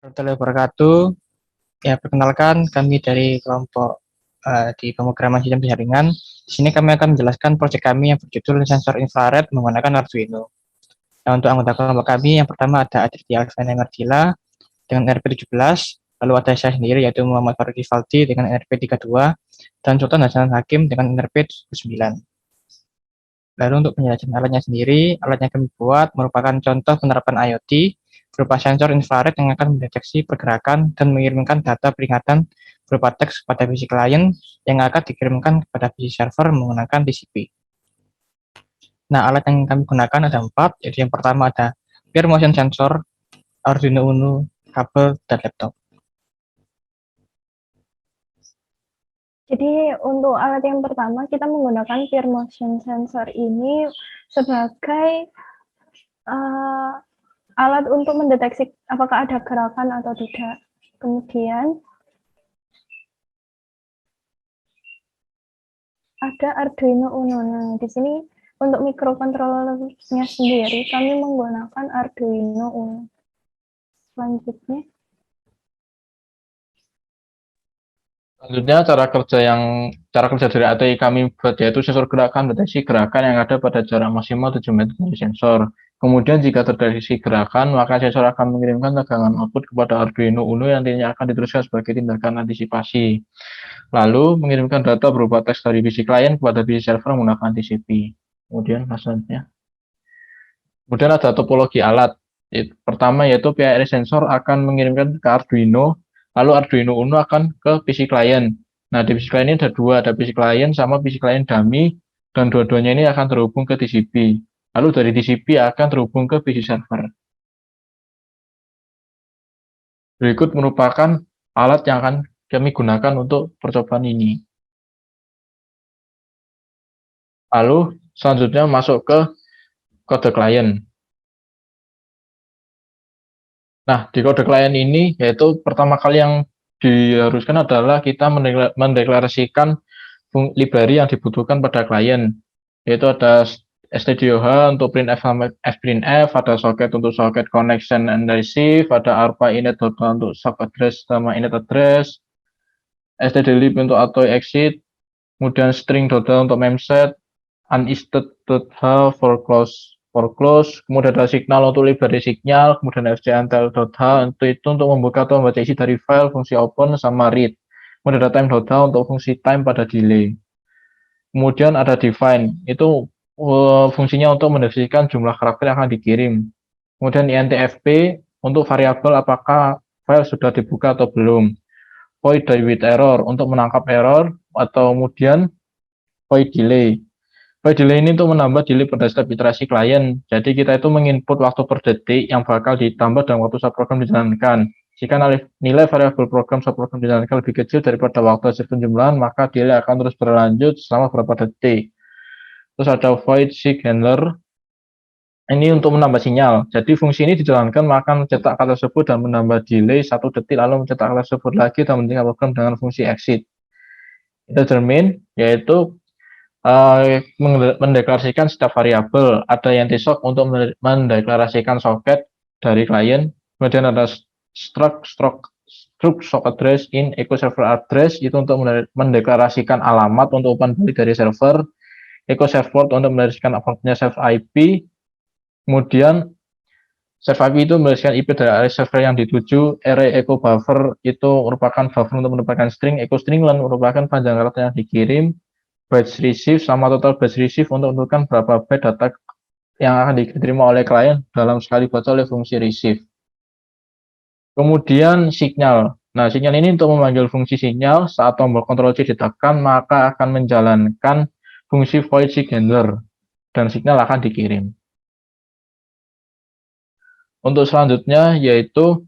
Warahmatullahi wabarakatuh. Ya, perkenalkan kami dari kelompok di pemrograman sistem jaringan. Di sini kami akan menjelaskan proyek kami yang berjudul sensor infrared menggunakan Arduino. Nah, untuk anggota kelompok kami yang pertama ada Aditya Alexander Merdila dengan RP17, lalu ada saya sendiri yaitu Muhammad Farid Rivaldi dengan RP32 dan Sultan Hasan Hakim dengan RP79. Lalu untuk penjelasan alatnya sendiri, alat yang kami buat merupakan contoh penerapan IoT berupa sensor infrared yang akan mendeteksi pergerakan dan mengirimkan data peringatan berupa teks kepada PC klien yang akan dikirimkan kepada PC server menggunakan TCP. Nah, alat yang kami gunakan ada 4, yaitu yang pertama ada Peer Motion Sensor, Arduino Uno, kabel, dan laptop. Jadi untuk alat yang pertama kita menggunakan peer motion sensor ini sebagai alat untuk mendeteksi apakah ada gerakan atau tidak. Kemudian ada Arduino Uno. Nah, di sini untuk microcontrollernya sendiri kami menggunakan Arduino Uno. Selanjutnya Selanjutnya cara kerja dari ATI kami buat yaitu sensor gerakan deteksi gerakan yang ada pada jarak maksimal 7 meter dari sensor. Kemudian jika terdeteksi gerakan, maka sensor akan mengirimkan tegangan output kepada Arduino Uno yang nantinya akan diteruskan sebagai tindakan antisipasi. Lalu mengirimkan data berupa teks dari PC klien kepada PC server menggunakan TCP. Kemudian selanjutnya. Kemudian ada topologi alat. Pertama yaitu PIR sensor akan mengirimkan ke Arduino, lalu Arduino Uno akan ke PC klien. Nah, di PC klien ini ada dua, ada PC klien sama PC klien dummy, dan dua-duanya ini akan terhubung ke TCP. Lalu dari TCP akan terhubung ke PC server. Berikut merupakan alat yang akan kami gunakan untuk percobaan ini. Lalu selanjutnya masuk ke kode klien. Nah, di kode klien ini yaitu pertama kali yang diharuskan adalah kita mendeklarasikan library yang dibutuhkan pada klien, yaitu ada stdoh untuk printf sama fprintf, ada socket untuk socket connection and receive, ada arpa init untuk sub address sama init address, stdlib untuk auto exit, kemudian string untuk memset, unisted.h for close, kemudian ada signal untuk library signal, kemudian fcuntil.h untuk membuka atau membaca isi dari file, fungsi open sama read. Kemudian ada time.h untuk fungsi time pada delay. Kemudian ada define, itu fungsinya untuk mendefinisikan jumlah karakter yang akan dikirim. Kemudian intfp untuk variabel apakah file sudah dibuka atau belum. Void with error untuk menangkap error, atau kemudian void delay. Void delay ini untuk menambah delay pada setiap iterasi klien. Jadi kita itu menginput waktu per detik yang bakal ditambah dalam waktu subprogram dijalankan. Jika nilai variabel program subprogram dijalankan lebih kecil daripada waktu hasil penjumlahan, maka delay akan terus berlanjut selama beberapa detik. Terus ada void seek handler. Ini untuk menambah sinyal. Jadi fungsi ini dijalankan maka mencetak kata tersebut dan menambah delay 1 detik, lalu mencetak kata tersebut lagi dan menghentikan program dengan fungsi exit. Itu termin, yaitu mendeklarasikan setiap variabel. Ada yang TSOC untuk mendeklarasikan soket dari klien. Kemudian ada struct sock address in echo server address, itu untuk mendeklarasikan alamat untuk umpan balik dari server. Echo serve port untuk mendeklarasikan portnya serve IP. Kemudian serve IP itu mendeklarasikan IP dari area server yang dituju. Array echo buffer itu merupakan buffer untuk menempatkan string. Echo string merupakan panjang karakter yang dikirim. Batch receive sama total batch receive untuk menentukan berapa byte data yang akan diterima oleh klien dalam sekali baca oleh fungsi receive. Kemudian signal. Nah, signal ini untuk memanggil fungsi signal. Saat tombol Ctrl C ditekan, maka akan menjalankan fungsi void seek handler dan signal akan dikirim. Untuk selanjutnya yaitu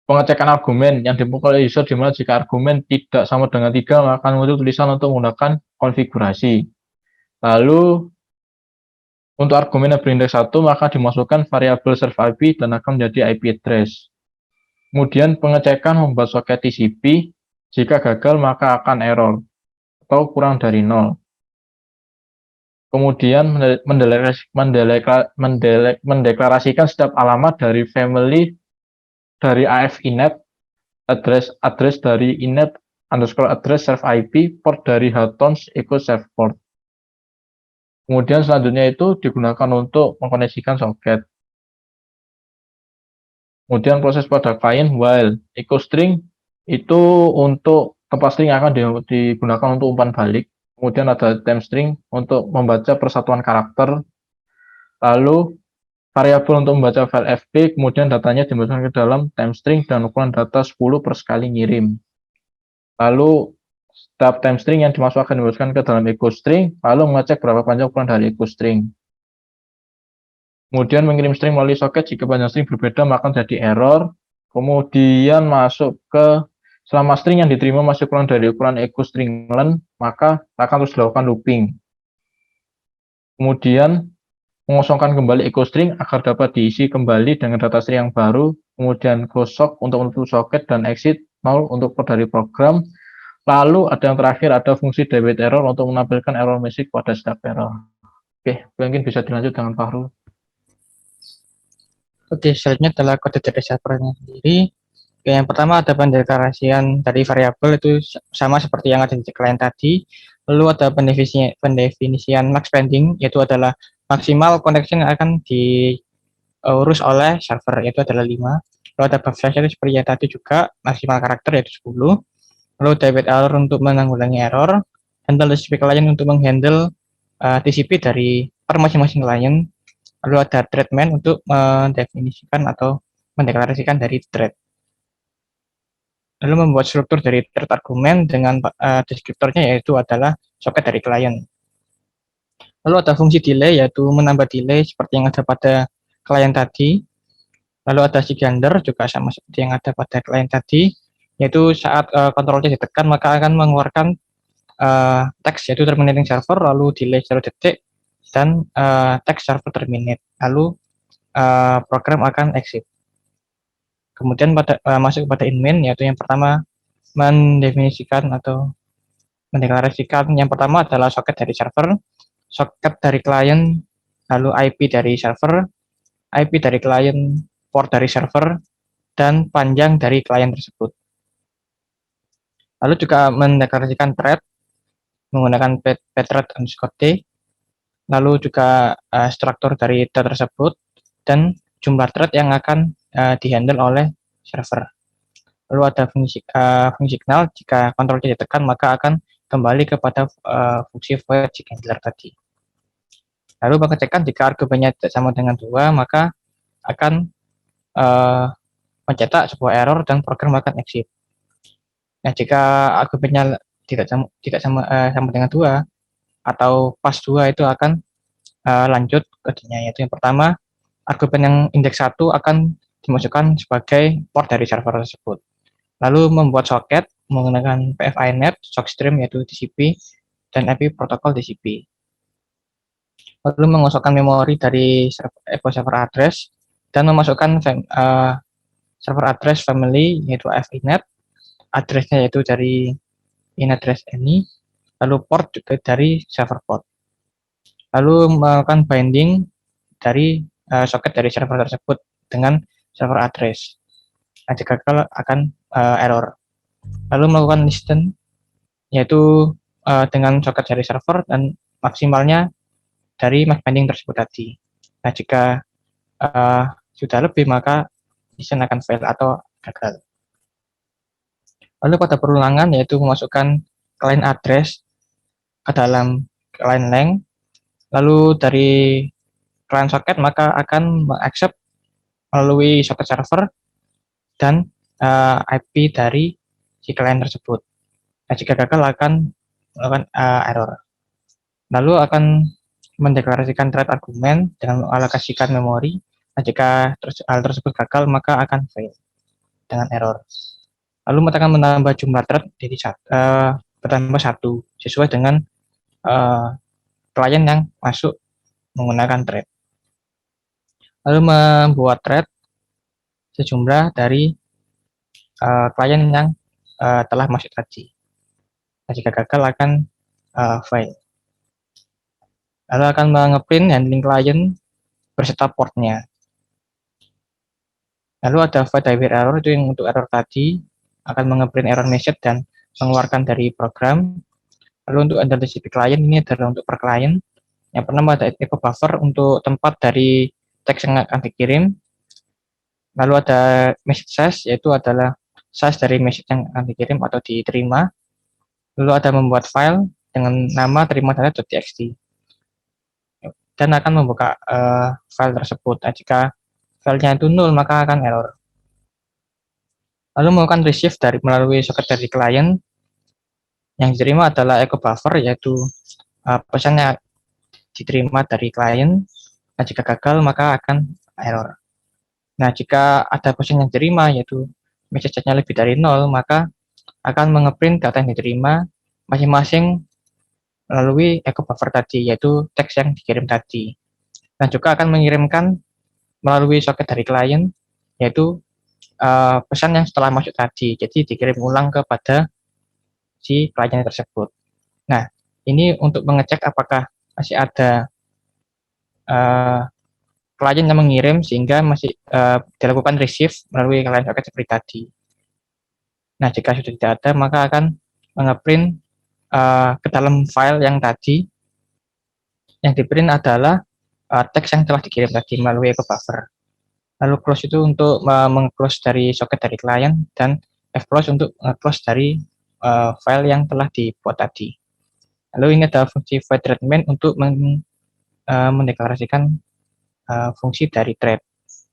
pengecekan argumen yang dipukul oleh user, di mana jika argumen tidak sama dengan 3, maka akan muncul tulisan untuk menggunakan konfigurasi. Lalu untuk argumen yang berindeks 1, maka dimasukkan variabel serve IP dan akan menjadi IP address. Kemudian pengecekan membuat soket TCP, jika gagal maka akan error atau kurang dari 0. Kemudian mendeklarasikan setiap alamat dari family dari AF inet, address dari inet underscore address serve IP, port dari hotons equal serve port. Kemudian selanjutnya itu digunakan untuk mengkoneksikan soket. Kemudian proses pada klien while echo string itu untuk tempat string akan digunakan untuk umpan balik. Kemudian ada time string untuk membaca persatuan karakter. Lalu variabel untuk membaca file FP, kemudian datanya dimasukkan ke dalam time string dan ukuran data 10 per sekali ngirim. Lalu setiap time string yang dimasukkan ke dalam echo string, lalu mengecek berapa panjang ukuran dari echo string. Kemudian mengirim string melalui soket, jika panjang string berbeda maka jadi error. Kemudian masuk ke selama string yang diterima masih kurang dari ukuran echo string len, maka akan terus dilakukan looping. Kemudian mengosongkan kembali echo string agar dapat diisi kembali dengan data string yang baru. Kemudian close sok untuk menutup soket dan exit null untuk dari program. Lalu ada yang terakhir, ada fungsi debit error untuk menampilkan error message pada setiap error. Oke, mungkin bisa dilanjut dengan Fahrul. Oke, selanjutnya adalah kode dari servernya sendiri. Oke, yang pertama ada pendeklarasian dari variabel itu sama seperti yang ada di klien tadi. Lalu ada pendefinisian max pending, yaitu adalah maksimal connection yang akan diurus oleh server, yaitu adalah 5. Lalu ada buffer itu seperti yang tadi juga, maksimal karakter yaitu 10. Lalu debit error untuk menanggulangi error. Handle TCP client untuk menghandle TCP dari per masing-masing client. Lalu ada threadman untuk mendefinisikan atau mendeklarasikan dari thread. Lalu membuat struktur dari thread argumen dengan deskriptornya yaitu adalah soket dari klien. Lalu ada fungsi delay yaitu menambah delay seperti yang ada pada klien tadi. Lalu ada signander juga sama seperti yang ada pada klien tadi, yaitu saat kontrolnya ditekan maka akan mengeluarkan teks yaitu terminating server, lalu delay 0 detik dan teks server terminate. Lalu program akan exit. Kemudian masuk pada in main, yaitu yang pertama mendefinisikan atau mendeklarasikan yang pertama adalah soket dari server, soket dari klien, lalu IP dari server, IP dari klien, port dari server, dan panjang dari klien tersebut. Lalu juga mendeklarasikan thread menggunakan pthread underscore t, lalu juga struktur dari thread tersebut, dan jumlah thread yang akan dihandle oleh server. Lalu ada fungsi signal, jika kontrolnya ditekan maka akan kembali kepada fungsi void handler tadi. Lalu pengecekan jika argumennya tidak sama dengan 2 maka akan mencetak sebuah error dan program akan exit. Nah, jika argumennya tidak sama dengan 2 atau pas 2 itu akan lanjut kodenya, yaitu yang pertama argumen yang indeks 1 akan dimasukkan sebagai port dari server tersebut. Lalu membuat soket menggunakan PFINet, sockstream yaitu TCP, dan IP protokol TCP. Lalu mengosongkan memori dari server address dan memasukkan server address family yaitu FINet, addressnya yaitu dari in address any, lalu port juga dari server port. Lalu melakukan binding dari soket dari server tersebut dengan server address. Nah, jika gagal akan error. Lalu melakukan listen yaitu dengan soket dari server dan maksimalnya dari max binding tersebut tadi. Nah, jika sudah lebih maka listen akan fail atau gagal. Lalu pada perulangan yaitu memasukkan client address ke dalam client length, lalu dari client socket maka akan mengaccept melalui socket server dan IP dari si client tersebut. Nah, jika gagal akan melakukan error. Lalu akan mendeklarasikan thread argumen dengan mengalokasikan memori. Nah, jika hal tersebut gagal maka akan fail dengan error. Lalu akan menambah jumlah thread jadi bertambah 1 sesuai dengan klien yang masuk menggunakan thread. Lalu membuat thread sejumlah dari klien yang telah masuk tadi. Nah, jika gagal akan fail. Lalu akan mengeprint handling klien berserta portnya. Lalu ada void driver error, itu yang untuk error tadi, akan nge-print error message dan mengeluarkan dari program. Lalu untuk under TCP client, ini adalah untuk per client. Yang pertama ada echo buffer untuk tempat dari teks yang akan dikirim. Lalu ada message size, yaitu adalah size dari message yang akan dikirim atau diterima. Lalu ada membuat file dengan nama terima data.txt dan akan membuka file tersebut. Nah, jika filenya itu null, maka akan error. Lalu melakukan receive melalui soket dari klien. Yang diterima adalah echo buffer, yaitu pesannya diterima dari klien. Nah, jika gagal, maka akan error. Nah, jika ada pesan yang diterima, yaitu message-nya lebih dari 0, maka akan mengeprint data yang diterima masing-masing melalui echo buffer tadi, yaitu teks yang dikirim tadi. Dan juga akan mengirimkan melalui soket dari klien, yaitu pesan yang setelah masuk tadi, jadi dikirim ulang kepada si klien tersebut. Nah, ini untuk mengecek apakah masih ada klien yang mengirim sehingga masih dilakukan receive melalui klien soket seperti tadi. Nah, jika sudah tidak ada, maka akan nge-print ke dalam file yang tadi. Yang di-print adalah teks yang telah dikirim tadi melalui echo buffer. Lalu close itu untuk meng-close dari soket dari klien, dan fclose untuk close dari file yang telah dibuat tadi. Lalu ini ada fungsi void treatment untuk mendeklarasikan fungsi dari thread,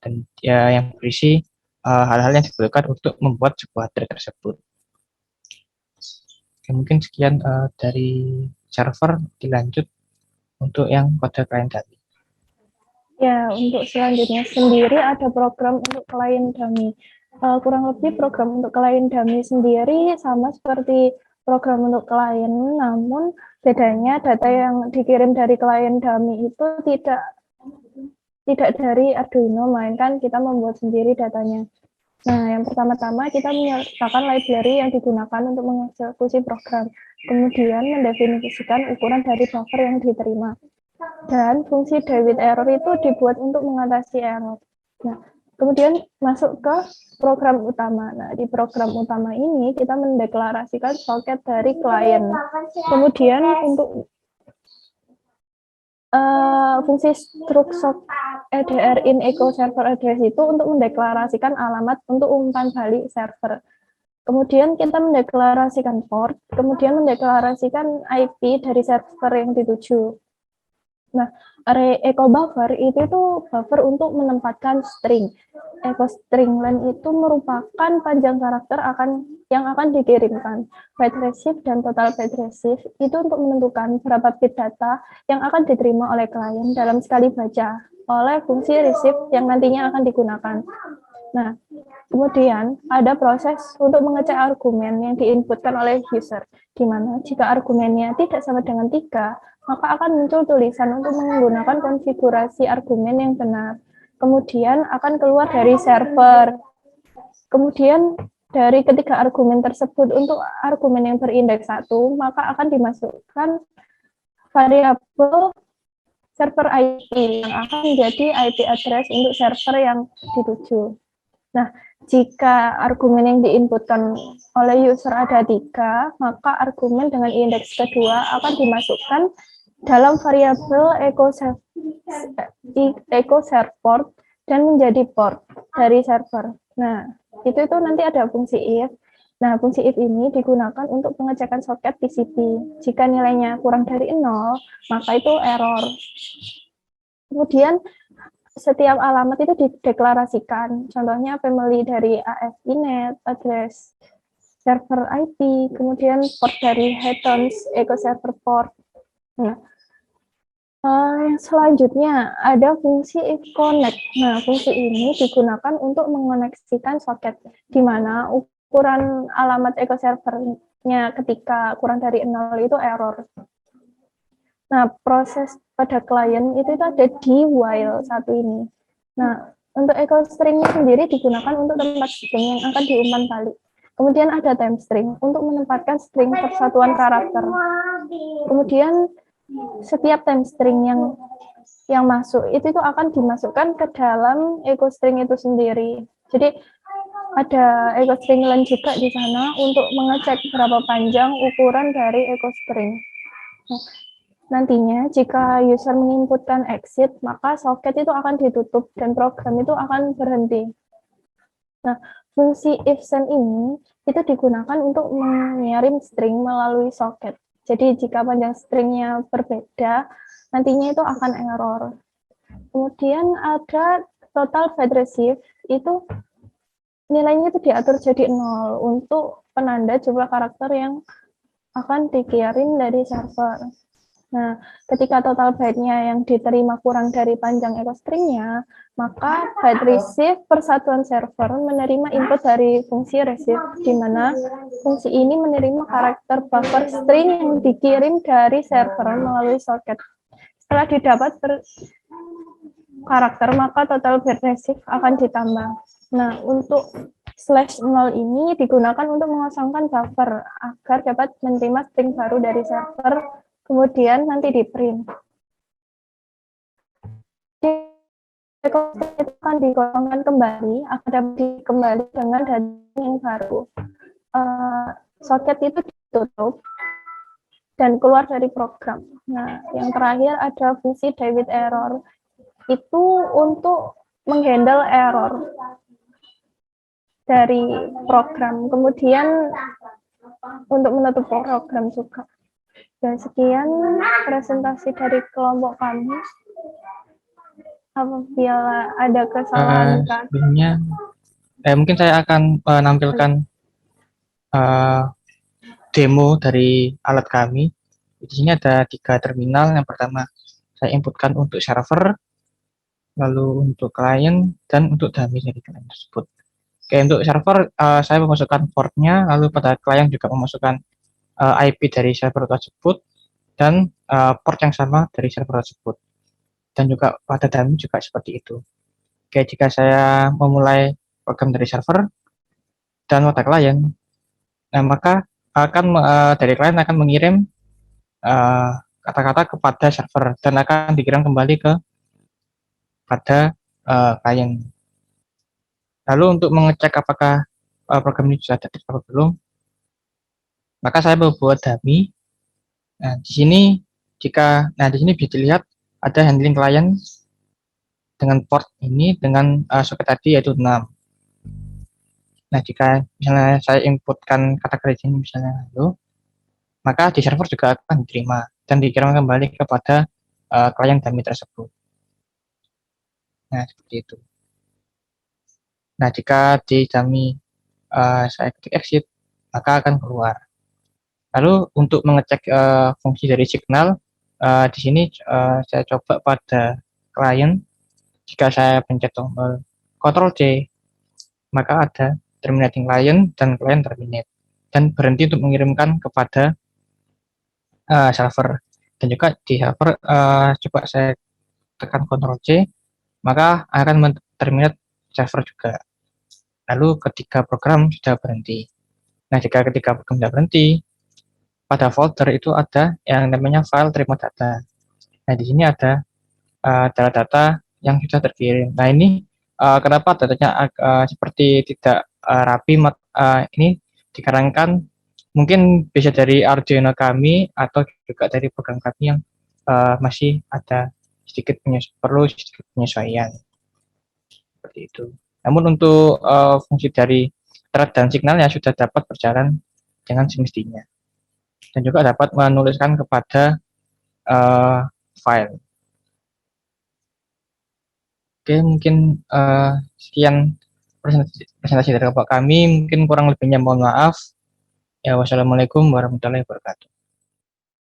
dan yang berisi hal-hal yang dibutuhkan untuk membuat sebuah thread tersebut. Oke, mungkin sekian dari server, dilanjut untuk yang kode klien tadi. Ya, untuk selanjutnya sendiri ada program untuk klien dummy. Kurang lebih program untuk klien dummy sendiri sama seperti program untuk klien, namun bedanya data yang dikirim dari klien dummy itu tidak dari Arduino, melainkan kita membuat sendiri datanya. Nah, yang pertama-tama kita menyertakan library yang digunakan untuk mengeksekusi program, kemudian mendefinisikan ukuran dari buffer yang diterima. Dan fungsi David error itu dibuat untuk mengatasi error. Nah, kemudian masuk ke program utama. Nah, di program utama ini kita mendeklarasikan soket dari klien. Kemudian untuk fungsi struct EDR in echo server address itu untuk mendeklarasikan alamat untuk umpan balik server. Kemudian kita mendeklarasikan port, kemudian mendeklarasikan IP dari server yang dituju. Nah, array echo buffer itu tuh buffer untuk menempatkan string. Echo string len itu merupakan panjang karakter yang akan dikirimkan. Byte receive dan total byte receive itu untuk menentukan berapa bit data yang akan diterima oleh klien dalam sekali baca oleh fungsi receive yang nantinya akan digunakan. Nah, kemudian ada proses untuk mengecek argumen yang diinputkan oleh user, di mana jika argumennya tidak sama dengan 3, maka akan muncul tulisan untuk menggunakan konfigurasi argumen yang benar. Kemudian akan keluar dari server. Kemudian dari ketiga argumen tersebut untuk argumen yang berindeks 1, maka akan dimasukkan variabel server IP yang akan menjadi IP address untuk server yang dituju. Nah, jika argumen yang diinputkan oleh user ada 3, maka argumen dengan indeks kedua akan dimasukkan dalam variabel echo server dan menjadi port dari server. Nah, itu nanti ada fungsi if. Nah, fungsi if ini digunakan untuk pengecekan soket TCP. Jika nilainya kurang dari 0, maka itu error. Kemudian setiap alamat itu dideklarasikan. Contohnya family dari AFINet, address server IP, kemudian port dari Headons, echo server port. Nah, selanjutnya ada fungsi if connect. Nah, fungsi ini digunakan untuk mengoneksikan soket, di mana ukuran alamat echo servernya ketika kurang dari 0 itu error. Nah, proses pada klien itu ada di while satu ini. Nah, untuk echo string sendiri digunakan untuk tempat string yang akan diumpan balik. Kemudian ada time string untuk menempatkan string persatuan karakter. Kemudian setiap time string yang masuk itu akan dimasukkan ke dalam echo string itu sendiri. Jadi ada echo string len juga di sana untuk mengecek berapa panjang ukuran dari echo string. Nah, nantinya jika user menginputkan exit, maka soket itu akan ditutup dan program itu akan berhenti. Nah, fungsi if send ini itu digunakan untuk mengirim string melalui soket. Jadi jika panjang stringnya berbeda, nantinya itu akan error. Kemudian ada total byte receive, itu nilainya itu diatur jadi 0 untuk penanda jumlah karakter yang akan dikirim dari server. Nah, ketika total byte-nya yang diterima kurang dari panjang echo string-nya, maka byte receive persatuan server menerima input dari fungsi receive, di mana fungsi ini menerima karakter buffer string yang dikirim dari server melalui soket. Setelah didapat karakter, maka total byte receive akan ditambah. Nah, untuk /0 ini digunakan untuk mengosongkan buffer agar dapat menerima string baru dari server, kemudian nanti di print. Itu akan dikosongkan kembali agar dapat dikembali dengan data yang baru. Soket itu ditutup dan keluar dari program. Nah, yang terakhir ada fungsi die with error. Itu untuk menghandle error dari program. Kemudian untuk menutup program juga. Dan sekian presentasi dari kelompok kami. Apabila ada kesalahan Sebelumnya, mungkin saya akan menampilkan demo dari alat kami. Di sini ada 3 terminal. Yang pertama saya inputkan untuk server, lalu untuk klien, dan untuk dummy dari klien tersebut. Oke, untuk server saya memasukkan portnya, lalu pada klien juga memasukkan IP dari server tersebut dan port yang sama dari server tersebut. Dan juga pada dummy juga seperti itu. Oke, jika saya memulai program dari server dan pada klien, nah maka dari klien akan mengirim kata-kata kepada server dan akan dikirim kembali pada klien. Lalu untuk mengecek apakah program ini sudah terdetek atau belum, maka saya membuat dummy. Nah, di sini bisa dilihat ada handling klien dengan port ini dengan soket tadi yaitu 6. Nah, jika misalnya saya inputkan kata kerja ini misalnya lalu, maka di server juga akan diterima dan dikirim kembali kepada klien dummy tersebut. Nah, seperti itu. Nah, jika di dummy saya ketik exit, maka akan keluar. Lalu untuk mengecek fungsi dari signal, di sini saya coba pada klien. Jika saya pencet tombol Ctrl C, maka ada terminating client dan client terminate dan berhenti untuk mengirimkan kepada server. Dan juga di server coba saya tekan Ctrl C, maka akan terminate server juga. Lalu ketika program sudah berhenti. Nah, jika ketika program sudah berhenti, pada folder itu ada yang namanya file terima data. Nah, di sini ada data-data yang sudah terkirim. Nah, ini kenapa datanya seperti tidak rapi, ini dikarenakan mungkin bisa dari Arduino kami atau juga dari program kami yang masih ada perlu sedikit penyesuaian seperti itu. Namun untuk fungsi dari thread dan signalnya sudah dapat berjalan dengan semestinya dan juga dapat menuliskan kepada file. Oke, mungkin sekian presentasi dari kelompok kami. Mungkin kurang lebihnya mohon maaf. Ya, wassalamualaikum warahmatullahi wabarakatuh.